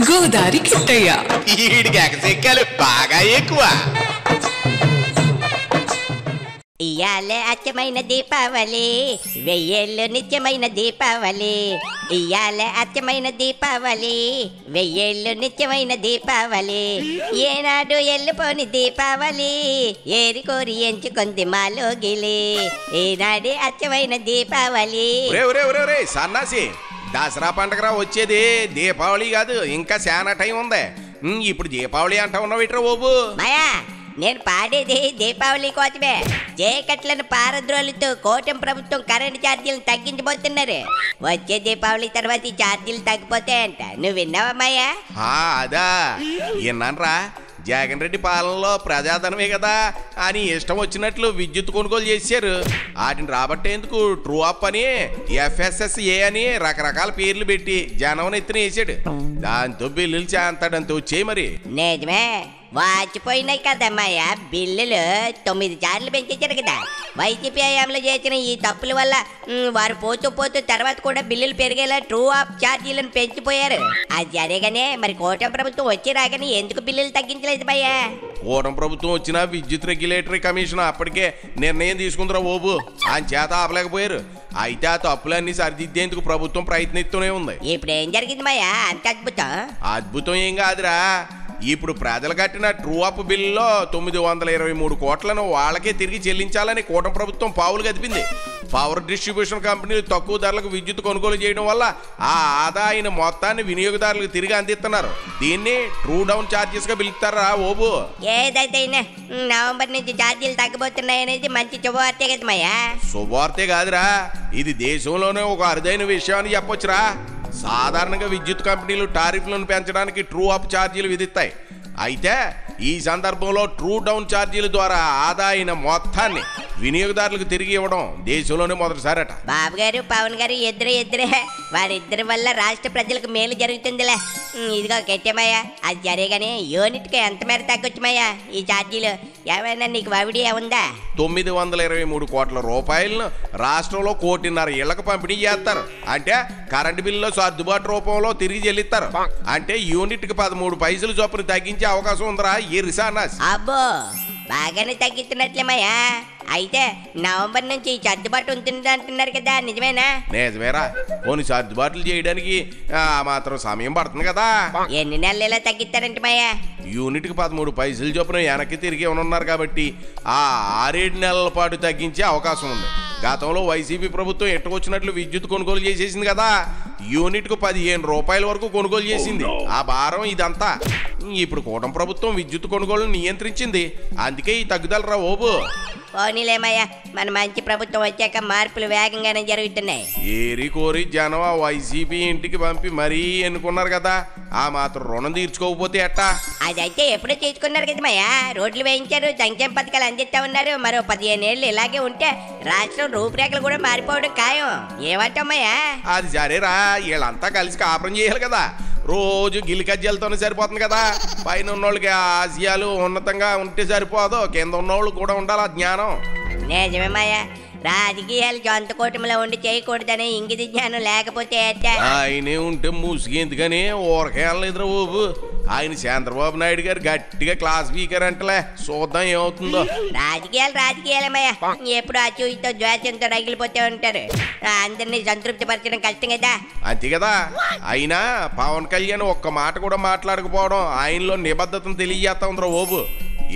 గోదారి కిట్టయ్య ఈడికి ఎగసెక్కాలి బాగా ఎక్కువ. ఇయాలే అచ్చమైన దీపావళి, వెయ్యేళ్ళు నిత్యమైన దీపావళి. ఇయాలే అచ్చమైన దీపావళి, వెయ్యేళ్ళు నిత్యమైన దీపావళి. ఏనాడు ఎల్లిపోని దీపావళి, ఏరి కోరి ఎంచుకుంది మాలోగిలి. ఈనాడే అచ్చమైన దీపావళి. సన్నాసి, దసరా పండగరా వచ్చేది, దీపావళి కాదు. ఇంకా చాలా టైం ఉంది. ఇప్పుడు దీపావళి అంటా ఉన్నావు ఇట్రా బాబు. మాయా, నేను పాడేది దీపావళి కోసమే. చీకట్లను పారద్రోలుతూ కూటమి ప్రభుత్వం కరెంటు ఛార్జీలను తగ్గించబోతున్నారు. వచ్చే దీపావళి తర్వాత ఈ ఛార్జీలు తగ్గిపోతాయంట. నువ్వు విన్నావా మాయా? అదా విన్నానరా. జగన్ రెడ్డి పాలనలో ప్రజాధనమే కదా అని ఇష్టం వచ్చినట్లు విద్యుత్ కొనుగోలు చేశారు. వాటిని రాబట్టేందుకు ట్రూ అప్ అని, FSSA అని రకరకాల పేర్లు పెట్టి జనం ఎత్తున వేసాడు. దాంతో బిల్లులు చేస్తాడంత వచ్చాయి. మరి నిజమే, వాచిపోయినాయి కదమ్మాయ బిల్లులు. 9 సార్లు పెంచేశారు కదా. వైసీపీ హయాంలో చేసిన ఈ తప్పుల వల్ల వారు పోతూ తర్వాత కూడా బిల్లులు పెరిగేలా ట్రూ ఆఫ్ ఛార్జీలను పెంచిపోయారు. అది సరేగానే మరి కూటమి ప్రభుత్వం వచ్చి రాగానే ఎందుకు బిల్లులు తగ్గించలేదు భయ్యా? కూటమి ప్రభుత్వం వచ్చిన విద్యుత్ రెగ్యులేటరీ కమిషన్ అప్పటికే నిర్ణయం తీసుకుందరా బాబు. ఆయన చేత ఆపలేకపోయారు. అయితే ఆ తప్పులన్నీ సరిదిద్దేందుకు ప్రభుత్వం ప్రయత్నిస్తూనే ఉంది. ఇప్పుడు ఏం జరిగింది మాయా అంత అద్భుతం? అద్భుతం ఏం కాదురా. ఇప్పుడు ప్రజలు కట్టిన ట్రూ అప్ బిల్లులో 923 కోట్లను వాళ్ళకే తిరిగి చెల్లించాలని కూటమి ప్రభుత్వం పావులు కదిపింది. పవర్ డిస్ట్రిబ్యూషన్ కంపెనీలు తక్కువ ధరలకు విద్యుత్ కొనుగోలు చేయడం వల్ల ఆ ఆదాయం మొత్తాన్ని వినియోగదారులకు తిరిగి అందిస్తున్నారు. దీన్ని ట్రూ డౌన్ ఛార్జెస్ గా పిలుస్తారా ఓబు. ఏదైతే నవంబర్ నుంచి ఛార్జీలు తగ్గబోతున్నాయి అనేది మంచి శుభవార్తే కదా మాయా? శుభవార్తే కాదురా, ఇది దేశంలోనే ఒక అరుదైన విషయం అని చెప్పొచ్చురా. సాధారణంగా విద్యుత్ కంపెనీలు టారిఫ్లను పెంచడానికి ట్రూ అప్ ఛార్జీలు విధిస్తాయి. అయితే ఈ సందర్భంలో ట్రూ డౌన్ ఛార్జీల ద్వారా ఆదాయం మొత్తాన్ని వినియోగదారులకు తిరిగి ఇవ్వడం దేశంలోనే మొదటిసారట. బాబు గారు పవన్ గారు ఇద్దరే వారిద్దరి వల్ల రాష్ట్ర ప్రజలకు మేలు జరుగుతుందిలే. ఇదిగో కెట్టేమయ్యా, అది జరగగానే యూనిట్కి ఎంత మేర తగ్గొచ్చుమయ్యా ఈ ఛార్జీలు? ఏమైనా నీకు ఐడియా ఉందా? 923 కోట్ల రూపాయలను రాష్ట్రంలో 1.5 ఇళ్లకు పంపిణీ చేస్తారు. అంటే కరెంటు బిల్లులో సర్దుబాటు రూపంలో తిరిగి చెల్లిస్తారు. అంటే యూనిట్ కి 13 పైసలు చొప్పున తగ్గించే అవకాశం ఉందరా ఈ రిసానాస్. అబ్బో, బాగానే తగ్గిస్తున్నట్లేమయ్యా. అయితే నవంబర్ నుంచి సర్దుబాటు ఉంటుంది అంటున్నారు కదా, నిజమేనా? నిజమేరా. కొన్ని సర్దుబాట్లు చేయడానికి మాత్రం సమయం పడుతుంది కదా. ఎన్ని నెలలు ఇలా తగ్గిస్తారంట మాయా? యూనిట్ కి 13 పైసలు చొప్పున వెనక్కి తిరిగి ఉన్నారు కాబట్టి ఆ 6-7 నెలల పాటు తగ్గించే అవకాశం ఉంది. గతంలో వైసీపీ ప్రభుత్వం ఎట్టుకొచ్చినట్లు విద్యుత్ కొనుగోలు చేసేసింది కదా. యూనిట్ కు 15 రూపాయల వరకు కొనుగోలు చేసింది. ఆ భారం ఇదంతా. ఇప్పుడు కూటమి ప్రభుత్వం విద్యుత్ కొనుగోలును నియంత్రించింది. అందుకే ఈ తగ్గుదల రా ఓబు. పోనీలేమయ్యా, మన మంచి ప్రభుత్వం వచ్చాక మార్పులు వేగంగానే జరుగుతున్నాయి. ఏరి కోరి జనం వైసీపీ ఇంటికి పంపి మరీ ఎన్నుకున్నారు కదా. ఆ మాత్రం రుణం తీర్చుకోకపోతే ఎట్టా? అదైతే ఎప్పుడూ తీసుకున్నారు కదా మయ్యా. రోడ్లు వేయించారు, సంక్షేమ పథకాలు అందిస్తా ఉన్నారు. మరో 15 ఏళ్ళు ఇలాగే ఉంటే రాష్ట్రం రూపురేఖలు కూడా మారిపోవడం ఖాయం. ఏమంటామయ్యా? అది సరేరా, వీళ్ళంతా కలిసి కాపురం చేయాలి కదా. రోజు గిలికజ్జలతోనే సరిపోతుంది కదా. పైన ఉన్నోళ్ళకి ఆశయాలు ఉన్నతంగా ఉంటే సరిపోదు, కింద ఉన్నోళ్ళు కూడా ఉండాలి ఆ జ్ఞానం. నిజమేమయ్యా, రాజకీయాలు సొంత కూటమిలో ఉండి చేయకూడదనే ఇంగిత జ్ఞానం లేకపోతే ఆయనే ఉంటే ముసిగేందుకని ఊరకే వెళ్ళలేదురా బాబు. ఆయన చంద్రబాబు నాయుడు గారు గట్టిగా క్లాస్ స్పీకర్ అంటలే. చూద్దాం ఏమవుతుందో. రాజకీయాలమయ్యా ఎప్పుడు అచూతో ద్వేషంతో రగిలిపోతే ఉంటారు. అందరినీ సంతృప్తి పరచడం కష్టం కదా. అంతే కదా. అయినా పవన్ కళ్యాణ్ ఒక్క మాట కూడా మాట్లాడకపోవడం ఆయనలో నిబద్ధతను తెలియజేస్తా ఉందిరా బాబు.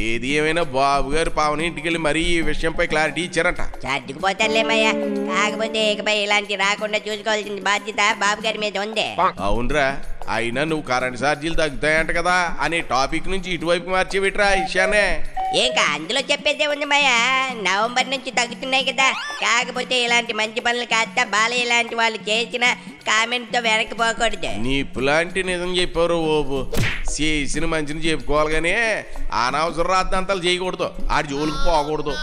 ఏది ఏమైనా బాబు గారు పవన్ ఇంటికి వెళ్ళి మరీ ఈ విషయంపై క్లారిటీ ఇచ్చారంట. సర్దుకుపోతారులేమయ్యా. కాకపోతే ఇకపై ఇలాంటి రాకుండా చూసుకోవాల్సిన బాధ్యత బాబు గారి మీద ఉంది. అవునరా. అయినా నువ్వు కరెంట్ ఛార్జీలు తగ్గుతాయంట కదా అనే టాపిక్ నుంచి ఇటువైపు మార్చేవిట్రా విషయాన్ని. ఇంకా అందులో చెప్పేదే ఉంది మాయా. నవంబర్ నుంచి తగ్గుతున్నాయి కదా. కాకపోతే ఇలాంటి మంచి పనులు కాస్త బాలయ్య ఇలాంటి వాళ్ళు చేసిన కామెంట్ తో వెనక్కిపోకూడదు. నీ ఇలాంటి నిజం చెప్పారు ఓబు. చేసిన మంచిని చెప్పుకోవాలి కానీ అనవసర రాద్దంతాలు చేయకూడదు. ఆడి జోలికి పోకూడదు.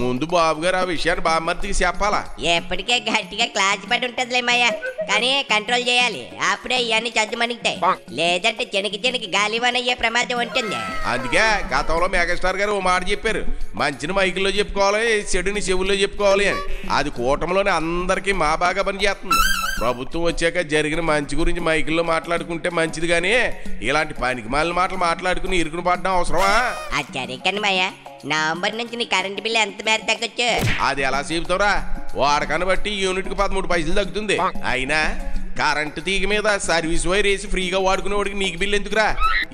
ముందు బాబు గారు ఆ విషయాన్ని బామ్మర్తికి చెప్పాలా. ఎప్పటికే గట్టిగా క్లాస్ పడి ఉంటుందిలే మాయా. కానీ కంట్రోల్ చేయాలి. అప్పుడే ఇవన్నీ చదుమనిగుతాయి. లేదంటే చినికి గాలివాన అయ్యే ప్రమాదం ఉంటుంది. అందుకే గతంలో మెగాస్టార్ గారు ఓ మాట చెప్పారు, మంచిని మైకుల్లో చెప్పుకోవాలి, చెడుని చెవుల్లో చెప్పుకోవాలి అని. అది కూటమిలోనే అందరికీ మా బాగా పనిచేస్తుంది. ప్రభుత్వం వచ్చాక జరిగిన మంచి గురించి మైకుల్లో మాట్లాడుకుంటే మంచిది, కానీ ఇలాంటి పనికి మాలిన మాటలు మాట్లాడుకుని ఇరుకుని పడడం అవసరమా? సరే కన్నమయ్య, నవంబర్ నుంచి నీ కరెంట్ బిల్లు ఎంత మేర తగ్గొచ్చు? అది ఎలా చెబుతావురా? వాడకాన్ని బట్టి యూనిట్కి 13 పైసలు తగ్గుతుంది. అయినా కరెంటు తీగ మీద సర్వీస్ వైర్ వేసి ఫ్రీగా వాడుకునేవాడికి నీకు బిల్లు ఎందుకురా?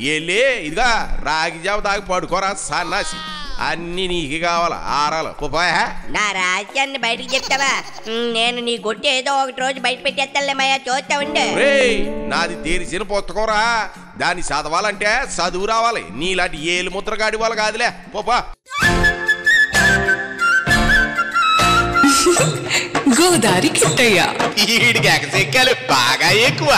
వెళ్ళి ఇదిగా రాగి జావ దాగి పడుకోరా సన్నాసి. అన్ని నీకు కావాలా ఆరాలు పోయా? నా రహస్యాన్ని బయటకు చెప్తావా? నేను నీ కొట్టి ఏదో ఒకటి రోజు బయట పెట్టేస్తాలేమయ్యా, చూస్తా ఉండు. నాది తెరిచిన పుస్తకం రా, దాన్ని చదవాలంటే చదువు రావాలి. నీలాంటి ఏలు ముద్ర గాడి వాళ్ళు కాదులే పోపా. గోదారి కిట్టయ్య వీడికి ఎగసెక్కాలి బాగా ఎక్కువ.